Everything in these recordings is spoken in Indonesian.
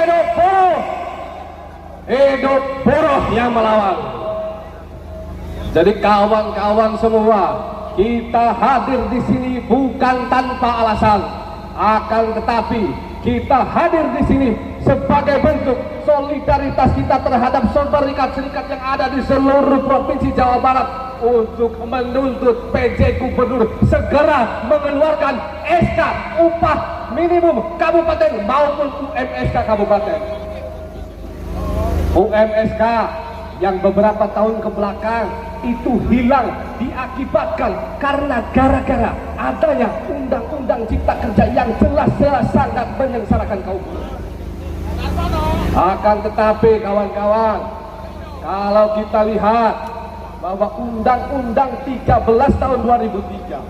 Hidup buruh, hidup buruh yang melawan. Jadi kawan-kawan semua, kita hadir di sini bukan tanpa alasan, akan tetapi kita hadir di sini sebagai bentuk solidaritas kita terhadap serikat-serikat yang ada di seluruh provinsi Jawa Barat untuk menuntut PJ Gubernur segera mengeluarkan SK upah minimum kabupaten maupun UMSK kabupaten. UMSK yang beberapa tahun ke belakang itu hilang diakibatkan karena gara-gara adanya undang-undang cipta kerja yang jelas-jelas sangat menyengsarakan kaum buruh. Akan tetapi kawan-kawan, kalau kita lihat bahwa Undang-Undang 13 tahun 2003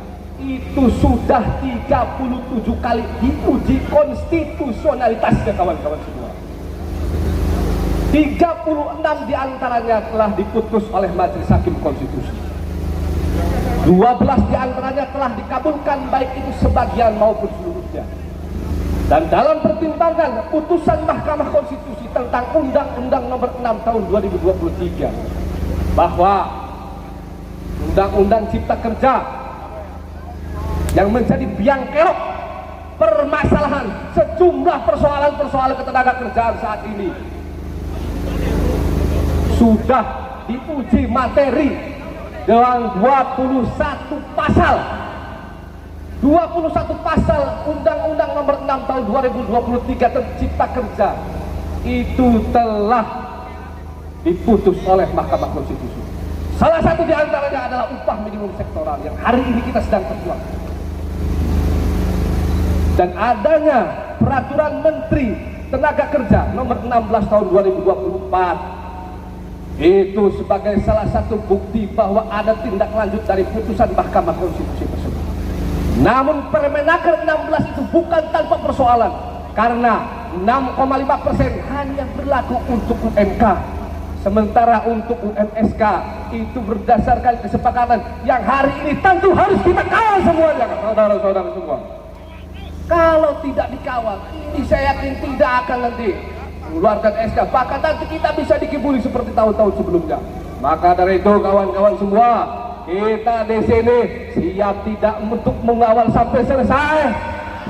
itu sudah 37 kali diuji konstitusionalitasnya kawan-kawan semua. 36 diantaranya telah diputus oleh Majelis Hakim Konstitusi. 12 diantaranya telah dikabulkan baik itu sebagian maupun seluruhnya. Dan dalam pertimbangan putusan Mahkamah Konstitusi tentang Undang-Undang Nomor 6 Tahun 2023 bahwa Undang-Undang Cipta Kerja yang menjadi biang kerok permasalahan sejumlah persoalan-persoalan ketenagakerjaan saat ini sudah diuji materi dengan 21 pasal Undang-Undang Nomor 6 Tahun 2023 tentang Cipta Kerja itu telah diputus oleh Mahkamah Konstitusi. Salah satu di antaranya adalah upah minimum sektoral yang hari ini kita sedang perjuangkan. Dan adanya Peraturan Menteri Tenaga Kerja Nomor 16 Tahun 2024 itu sebagai salah satu bukti bahwa ada tindak lanjut dari putusan Mahkamah Konstitusi tersebut. Namun Permenaker 16 itu bukan tanpa persoalan, karena 6,5% hanya berlaku untuk UMK, sementara untuk UMSK itu berdasarkan kesepakatan yang hari ini tentu harus kita kawal semuanya, saudara-saudara semua. Kalau tidak dikawal, ini saya yakin tidak akan nanti mengeluarkan SK, bahkan nanti kita bisa dikibuli seperti tahun-tahun sebelumnya. Maka dari itu kawan-kawan semua, kita di sini siap tidak untuk mengawal sampai selesai,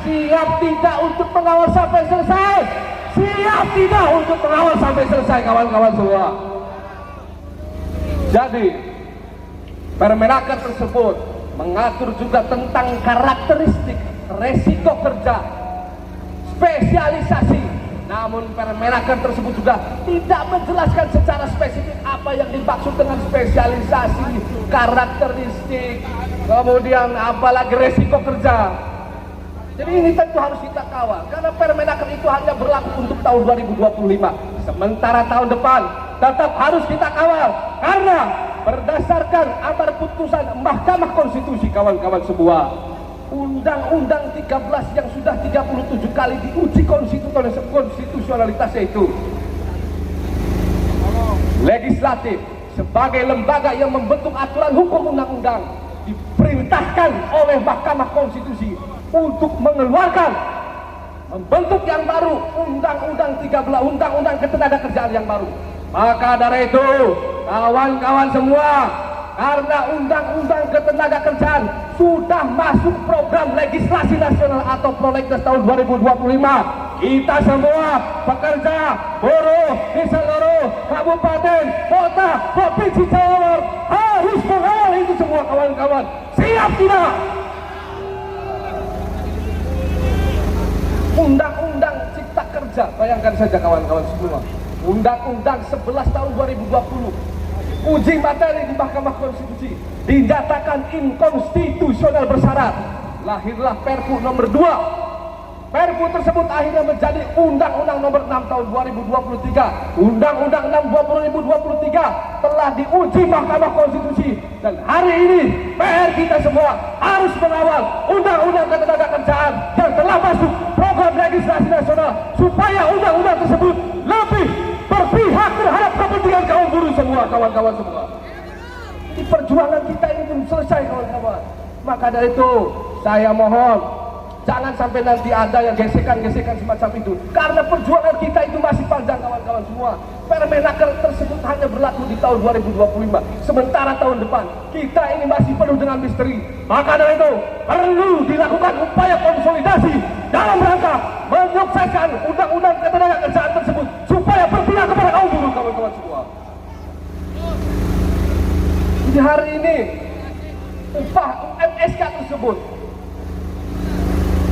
siap tidak untuk mengawal sampai selesai, siap tidak untuk mengawal sampai selesai kawan-kawan semua. Jadi Permenaker tersebut mengatur juga tentang karakteristik resiko kerja, spesialisasi. Namun Permenaker tersebut juga tidak menjelaskan secara spesifik apa yang dimaksud dengan spesialisasi, karakteristik, kemudian apalagi resiko kerja. Jadi ini tentu harus kita kawal, karena Permenaker itu hanya berlaku untuk tahun 2025. Sementara tahun depan tetap harus kita kawal, karena berdasarkan amar putusan Mahkamah Konstitusi kawan-kawan semua, Undang-Undang 13 yang sudah 37 kali diuji konstitusionalitasnya itu, legislatif sebagai lembaga yang membentuk aturan hukum undang-undang diperintahkan oleh Mahkamah Konstitusi untuk mengeluarkan, membentuk yang baru, Undang-Undang 13, Undang-Undang Ketenagakerjaan yang baru. Maka dari itu kawan-kawan semua, karena Undang-Undang Ketenagakerjaan sudah masuk program legislasi nasional atau Prolegnas tahun 2025, kita semua pekerja buruh di seluruh kabupaten, kota, provinsi Jawa Barat harus mengawal itu semua kawan-kawan. Siap tidak? Undang-Undang Cipta Kerja, bayangkan saja kawan-kawan semua, Undang-Undang 11 tahun 2020 uji materi di Mahkamah Konstitusi dinyatakan inkonstitusional bersyarat. Lahirlah Perpu nomor 2. Perpu tersebut akhirnya menjadi Undang-Undang Nomor 6 Tahun 2023. Undang-Undang 6 2023 telah diuji Mahkamah Konstitusi, dan hari ini PR kita semua harus mengawal Undang-Undang Ketenagakerjaan yang telah masuk program legislasi nasional, supaya undang-undang tersebut lebih berpihak terhadap kepentingan kaum buruh semua kawan-kawan semua. Di perjuangan kita ini belum selesai kawan-kawan. Maka dari itu saya mohon Jangan sampai nanti ada yang gesekan-gesekan semacam itu. Karena perjuangan kita itu masih panjang kawan-kawan semua. Permenaker tersebut hanya berlaku di tahun 2025. Sementara tahun depan kita ini masih penuh dengan misteri. Maka dari itu perlu dilakukan upaya konsolidasi dalam rangka menyukseskan undang-undang ketenagakerjaan tersebut supaya berpihak kepada kaum buruh kawan-kawan semua. Di hari ini upah UMSK tersebut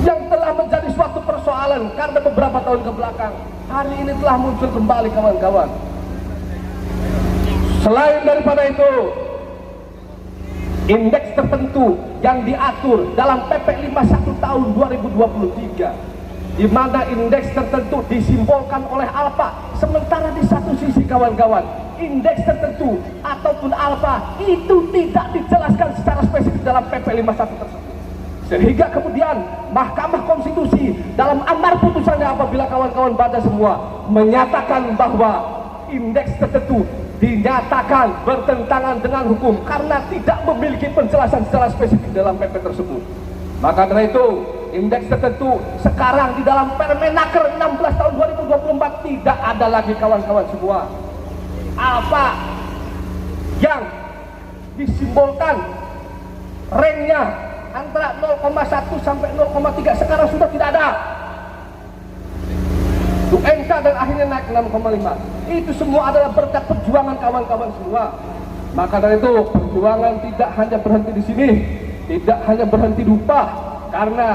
yang telah menjadi suatu persoalan karena beberapa tahun ke belakang, hari ini telah muncul kembali kawan-kawan. Selain daripada itu, indeks tertentu yang diatur dalam PP 51 tahun 2023, di mana indeks tertentu disimbolkan oleh alfa, sementara di satu sisi kawan-kawan, indeks tertentu ataupun alfa itu tidak dijelaskan secara spesifik dalam PP 51 tersebut. Sehingga kemudian Mahkamah Konstitusi dalam amar putusannya apabila kawan-kawan baca semua menyatakan bahwa indeks tertentu dinyatakan bertentangan dengan hukum karena tidak memiliki penjelasan secara spesifik dalam PP tersebut. Maka dari itu indeks tertentu sekarang di dalam Permenaker 16 tahun 2024 tidak ada lagi kawan-kawan semua apa yang disimbolkan ranknya antara 0,1 sampai 0,3 sekarang sudah tidak ada. UMK dan akhirnya naik 6,5. Itu semua adalah berkat perjuangan kawan-kawan semua. Maka dari itu perjuangan tidak hanya berhenti di sini, tidak hanya berhenti di upah, karena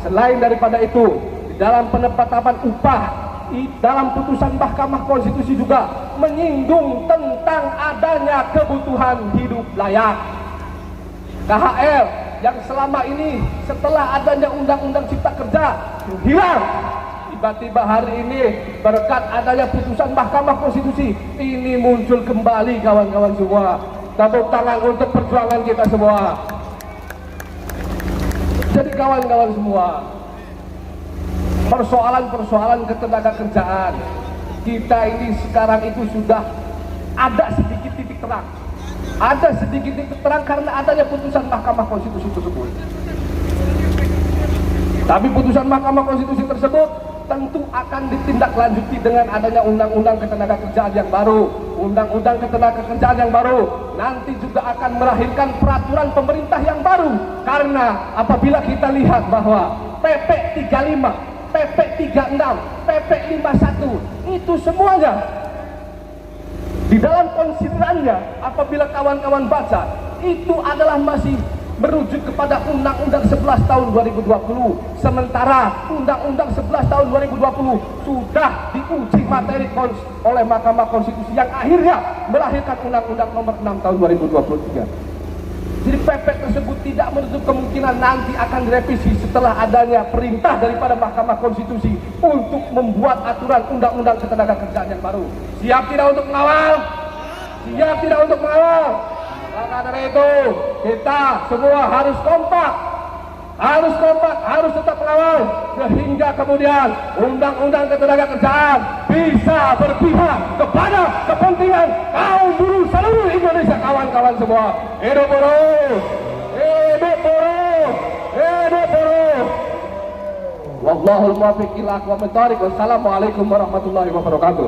selain daripada itu di dalam penetapan upah di dalam putusan Mahkamah Konstitusi juga menyinggung tentang adanya kebutuhan hidup layak. KHL yang selama ini setelah adanya Undang-Undang Cipta Kerja hilang, tiba-tiba hari ini berkat adanya putusan Mahkamah Konstitusi ini muncul kembali kawan-kawan semua. Tepuk tangan untuk perjuangan kita semua. Jadi kawan-kawan semua, persoalan-persoalan ketenagakerjaan kita ini sekarang itu sudah ada sedikit titik terang. Ada sedikit titik terang karena adanya putusan Mahkamah Konstitusi tersebut. Tapi putusan Mahkamah Konstitusi tersebut tentu akan ditindaklanjuti dengan adanya Undang-Undang Ketenagakerjaan yang baru. Undang-Undang Ketenagakerjaan yang baru nanti juga akan melahirkan peraturan pemerintah yang baru. Karena apabila kita lihat bahwa PP 35, PP 36, PP 51 itu semuanya di dalam konsiderannya apabila kawan-kawan baca itu adalah masih merujuk kepada Undang-Undang 11 tahun 2020. Sementara Undang-Undang 11 tahun 2020 sudah diuji materi oleh Mahkamah Konstitusi yang akhirnya melahirkan Undang-Undang nomor 6 tahun 2023. Jadi PP tersebut tidak menutup kemungkinan nanti akan direvisi setelah adanya perintah daripada Mahkamah Konstitusi untuk membuat aturan Undang-Undang Ketenagakerjaan yang baru. Siap tidak untuk mengawal? Siap tidak untuk mengawal? Maka dari itu kita semua harus kompak, harus tetap mengawal sehingga kemudian Undang-Undang Ketenagakerjaan bisa berpihak kepada kepentingan kaum buruh seluruh Indonesia kawan-kawan semua. Hidup buruh, hidup buruh, hidup buruh. Wallahul muwaffiq ila aqwamit thoriq. Wassalamualaikum warahmatullahi wabarakatuh.